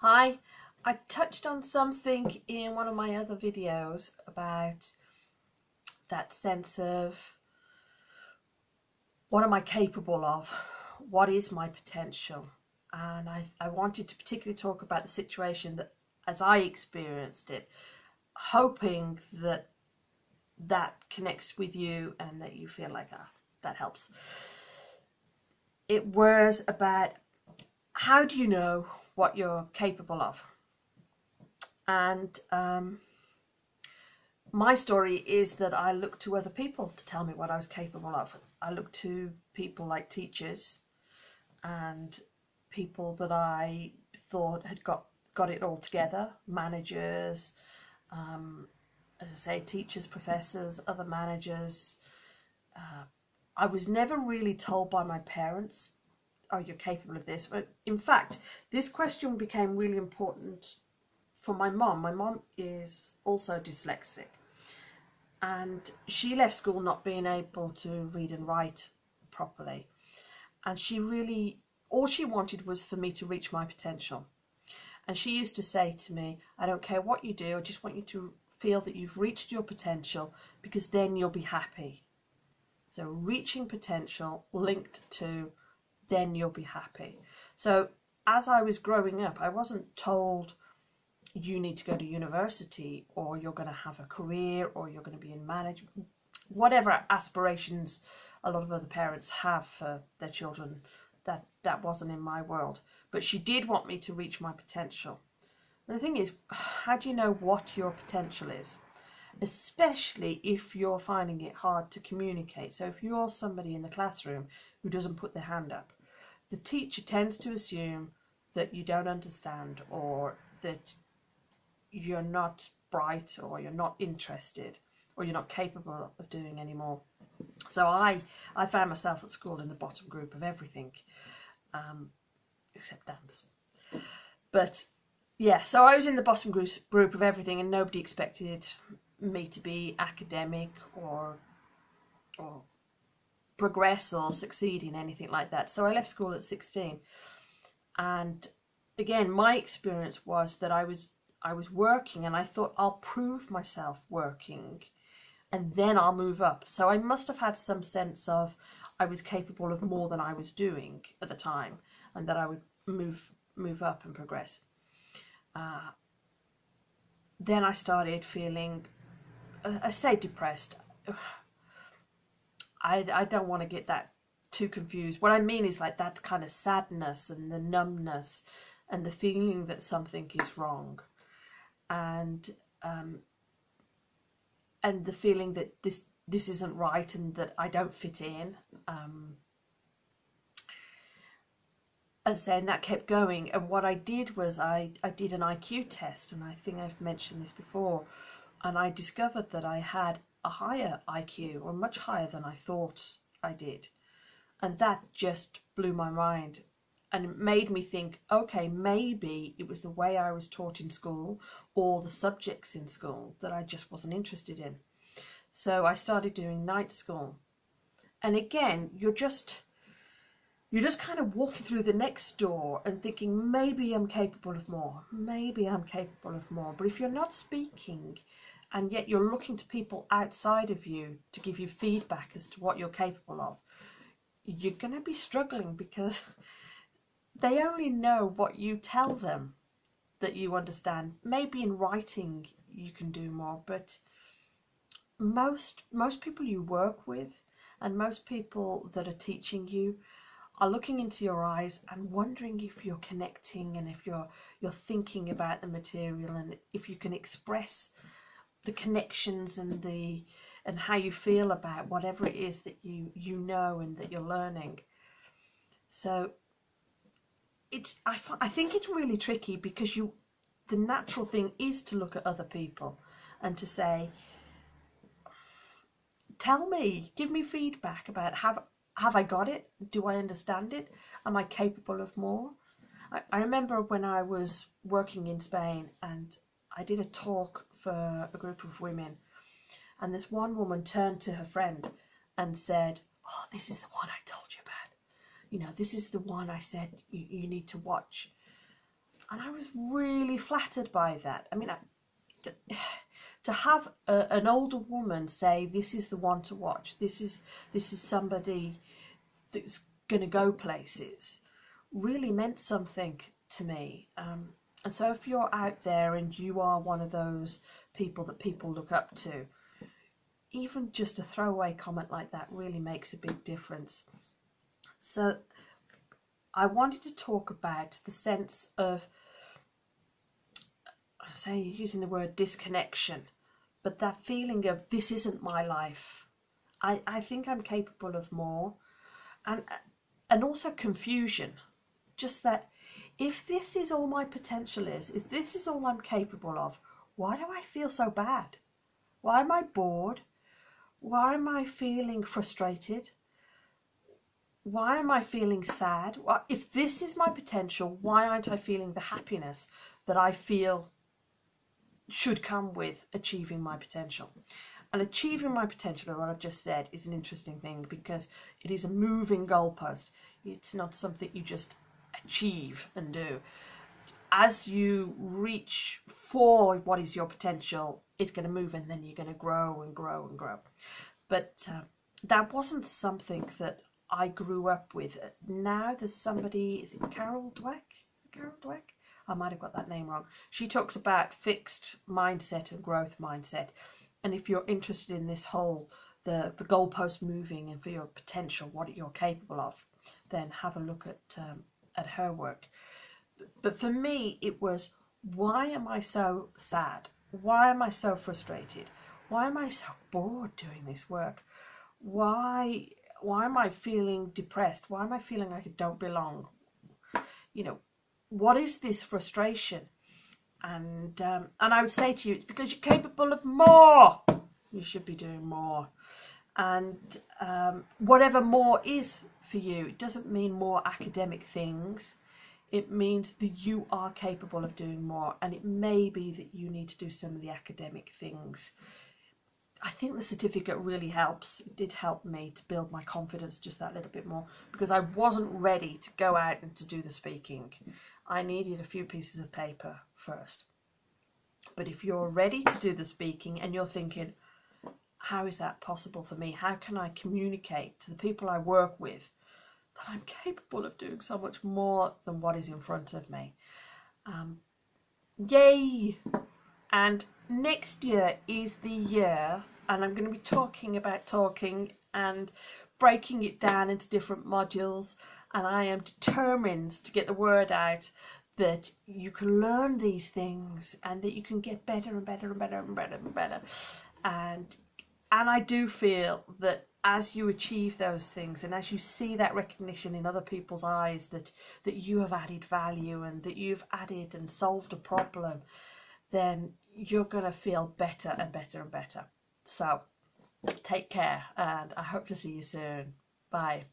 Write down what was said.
Hi, I touched on something in one of my other videos about that sense of what am I capable of? What is my potential? And I wanted to particularly talk about the situation that as I experienced it, hoping that that connects with you and that you feel like that helps. It was about how do you know what you're capable of? And my story is that I looked to other people to tell me what I was capable of. I looked to people like teachers and people that I thought had got it all together, managers, as I say, teachers, professors, other managers. I was never really told by my parents, oh, you're capable of this. But in fact, this question became really important for my mom. My mom is also dyslexic, and she left school not being able to read and write properly. And she really, all she wanted was for me to reach my potential. And she used to say to me, I don't care what you do, I just want you to feel that you've reached your potential, because then you'll be happy. So reaching potential linked to then you'll be happy. So as I was growing up, I wasn't told you need to go to university, or you're going to have a career, or you're going to be in management, whatever aspirations a lot of other parents have for their children. That wasn't in my world. But she did want me to reach my potential. And the thing is, how do you know what your potential is? Especially if you're finding it hard to communicate. So if you're somebody in the classroom who doesn't put their hand up, the teacher tends to assume that you don't understand, or that you're not bright, or you're not interested, or you're not capable of doing anymore. So I found myself at school in the bottom group of everything, except dance. But yeah, so I was in the bottom group of everything, and nobody expected me to be academic or progress or succeed in anything like that. So I left school at 16, and again, my experience was that I was working, and I thought I'll prove myself working and then I'll move up. So I must have had some sense of I was capable of more than I was doing at the time, and that I would move up and progress. Then I started feeling, I say depressed. I don't want to get that too confused. What I mean is like that kind of sadness and the numbness and the feeling that something is wrong, and the feeling that this isn't right and that I don't fit in. And so that kept going. And what I did was I did an IQ test, and I think I've mentioned this before, and I discovered that I had a higher IQ, or much higher than I thought I did. And that just blew my mind, and it made me think, okay, maybe it was the way I was taught in school, or the subjects in school that I just wasn't interested in. So I started doing night school. And again, you're just kind of walking through the next door and thinking, maybe I'm capable of more, maybe I'm capable of more. But if you're not speaking, and yet you're looking to people outside of you to give you feedback as to what you're capable of, you're going to be struggling, because they only know what you tell them that you understand. Maybe in writing you can do more, but most people you work with, and most people that are teaching you, are looking into your eyes and wondering if you're connecting, and if you're thinking about the material, and if you can express the connections and how you feel about whatever it is that you know and that you're learning. So I think it's really tricky, because the natural thing is to look at other people and to say, tell me, give me feedback about have I got it? Do I understand it? Am I capable of more? I remember when I was working in Spain, and I did a talk for a group of women, and this one woman turned to her friend and said, oh, this is the one I told you about. You know, this is the one I said you need to watch. And I was really flattered by that. I mean, to have an older woman say, this is the one to watch, this is somebody that's going to go places, really meant something to me. And so if you're out there and you are one of those people that people look up to, even just a throwaway comment like that really makes a big difference. So I wanted to talk about the sense of, I say using the word disconnection, but that feeling of this isn't my life. I think I'm capable of more. And also confusion. Just that if this is all my potential is, if this is all I'm capable of, why do I feel so bad? Why am I bored? Why am I feeling frustrated? Why am I feeling sad? If this is my potential, why aren't I feeling the happiness that I feel should come with achieving my potential? And achieving my potential, what I've just said, is an interesting thing because it is a moving goalpost. It's not something you just achieve and do. As you reach for what is your potential, it's going to move, and then you're going to grow and grow and grow. But that wasn't something that I grew up with. Now there's somebody, is it Carol Dweck? Carol Dweck? I might have got that name wrong. She talks about fixed mindset and growth mindset. And if you're interested in this whole, the goalpost moving and for your potential, what you're capable of, then have a look at her work. But for me, it was, why am I so sad? Why am I so frustrated? Why am I so bored doing this work? Why am I feeling depressed? Why am I feeling like I don't belong? You know, what is this frustration? And I would say to you, it's because you're capable of more. You should be doing more. And whatever more is for you, it doesn't mean more academic things. It means that you are capable of doing more. And it may be that you need to do some of the academic things. I think the certificate really helps. It did help me to build my confidence just that little bit more, because I wasn't ready to go out and to do the speaking. I needed a few pieces of paper first. But if you're ready to do the speaking and you're thinking, how is that possible for me? How can I communicate to the people I work with that I'm capable of doing so much more than what is in front of me? Yay! And next year is the year, and I'm going to be talking about talking and breaking it down into different modules, and I am determined to get the word out that you can learn these things and that you can get better and better and better and better and better. And I do feel that as you achieve those things and as you see that recognition in other people's eyes that you have added value and that you've added and solved a problem, then you're going to feel better and better and better. So take care, and I hope to see you soon. Bye.